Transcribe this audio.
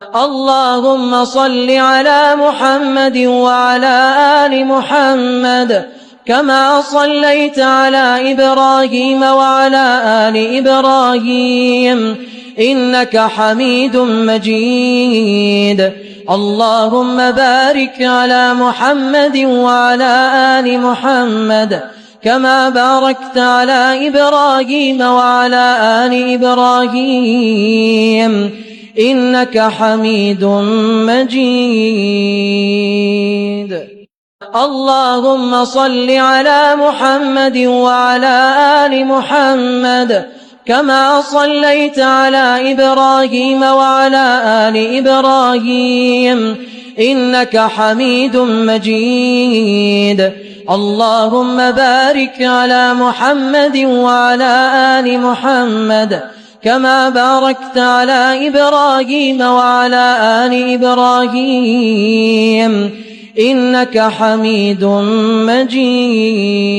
اللهم صل على محمد وعلى آل محمد كما صليت على إبراهيم وعلى آل إبراهيم إنك حميد مجيد. اللهم بارك على محمد وعلى آل محمد كما باركت على إبراهيم وعلى آل إبراهيم إنك حميد مجيد. اللهم صل على محمد وعلى آل محمد كما صليت على إبراهيم وعلى آل إبراهيم إنك حميد مجيد. اللهم بارك على محمد وعلى آل محمد كما باركت على إبراهيم وعلى آل إبراهيم إنك حميد مجيد.